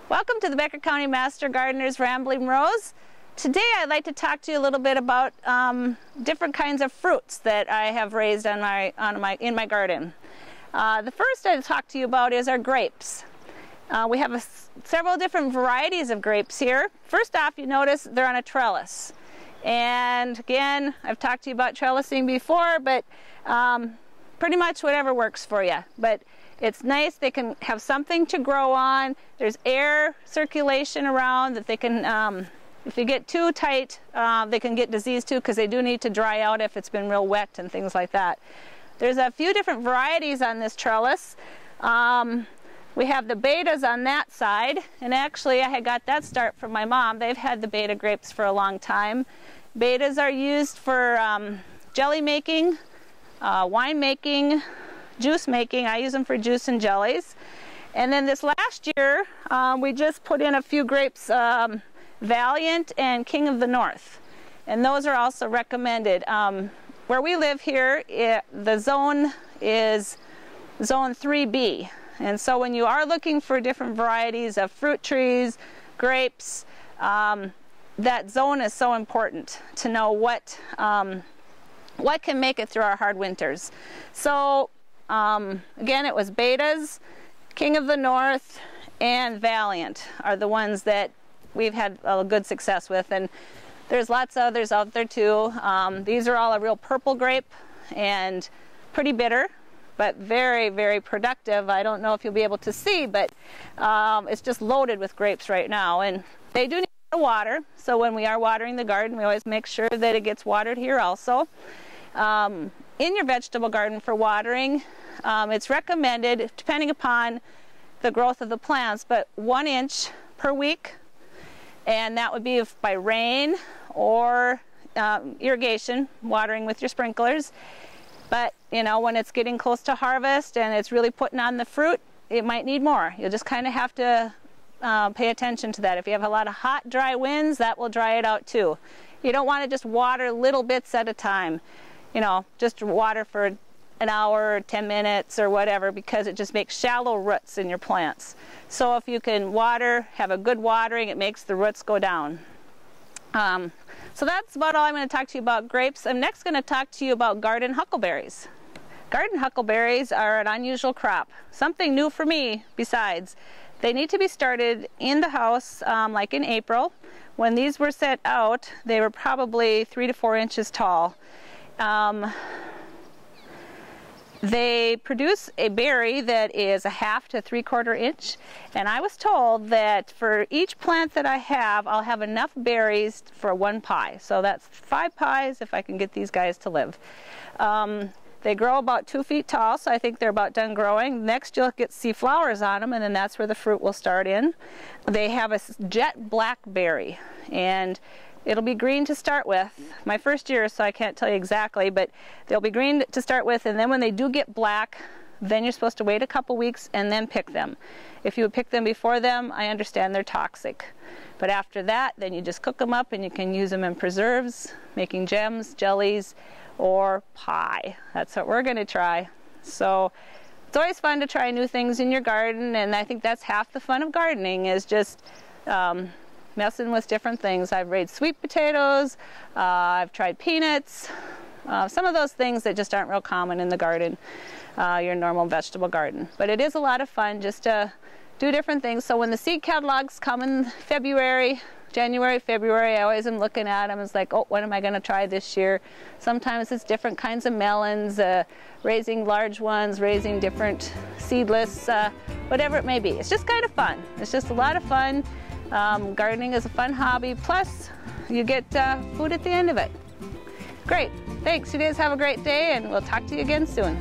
Welcome to the Becker County Master Gardener's Rambling Rose. Today I'd like to talk to you a little bit about different kinds of fruits that I have raised in my garden. The first I'll talk to you about is our grapes. We have several different varieties of grapes here. First off, you notice they're on a trellis. And again, I've talked to you about trellising before, but pretty much whatever works for you. But it's nice, they can have something to grow on. There's air circulation around that they can, if you get too tight, they can get disease too, because they do need to dry out if it's been real wet and things like that. There's a few different varieties on this trellis. We have the betas on that side, and actually I had got that start from my mom. They've had the beta grapes for a long time. Betas are used for jelly making, wine making, juice making. I use them for juice and jellies. And then this last year, we just put in a few grapes, Valiant and King of the North. And those are also recommended. Where we live here, the zone is zone 3B. And so when you are looking for different varieties of fruit trees, grapes, that zone is so important to know what can make it through our hard winters. So again, it was betas, King of the North, and Valiant are the ones that we've had a good success with, and there's lots of others out there too. These are all a real purple grape and pretty bitter, but very, very productive. I don't know if you'll be able to see, but it's just loaded with grapes right now, and they do need water. So when we are watering the garden, we always make sure that it gets watered here also. In your vegetable garden for watering, it's recommended, depending upon the growth of the plants, but 1 inch per week, and that would be by rain or irrigation, watering with your sprinklers. But you know, when it's getting close to harvest and it's really putting on the fruit, it might need more. You'll just kind of have to pay attention to that. If you have a lot of hot, dry winds, that will dry it out too. You don't want to just water little bits at a time. You know, just water for an hour or 10 minutes or whatever, because it just makes shallow roots in your plants. So if you can water, have a good watering, it makes the roots go down. So that's about all I'm going to talk to you about grapes. I'm next going to talk to you about garden huckleberries. Garden huckleberries are an unusual crop, something new for me besides. They need to be started in the house like in April. When these were set out, they were probably 3 to 4 inches tall. They produce a berry that is a 1/2 to 3/4 inch, and I was told that for each plant that I have, I'll have enough berries for 1 pie. So that's 5 pies if I can get these guys to live. They grow about 2 feet tall, so I think they're about done growing. Next you'll see flowers on them, and then that's where the fruit will start in. They have a jet black berry, and it'll be green to start with. My first year, so I can't tell you exactly, but they'll be green to start with, and then when they do get black, then you're supposed to wait a couple weeks and then pick them. If you would pick them before them, I understand they're toxic. But after that, then you just cook them up and you can use them in preserves, making gems, jellies, or pie. That's what we're going to try. So it's always fun to try new things in your garden, and I think that's half the fun of gardening, is just messing with different things. I've raised sweet potatoes, I've tried peanuts, some of those things that just aren't real common in the garden, your normal vegetable garden. But it is a lot of fun just to do different things. So when the seed catalogs come in February, January, February, I always am looking at them. It's like, oh, what am I going to try this year? Sometimes it's different kinds of melons, raising large ones, raising different seedless, whatever it may be. It's just kind of fun. It's just a lot of fun. Gardening is a fun hobby, plus you get food at the end of it. Great. Thanks. You guys have a great day, and we'll talk to you again soon.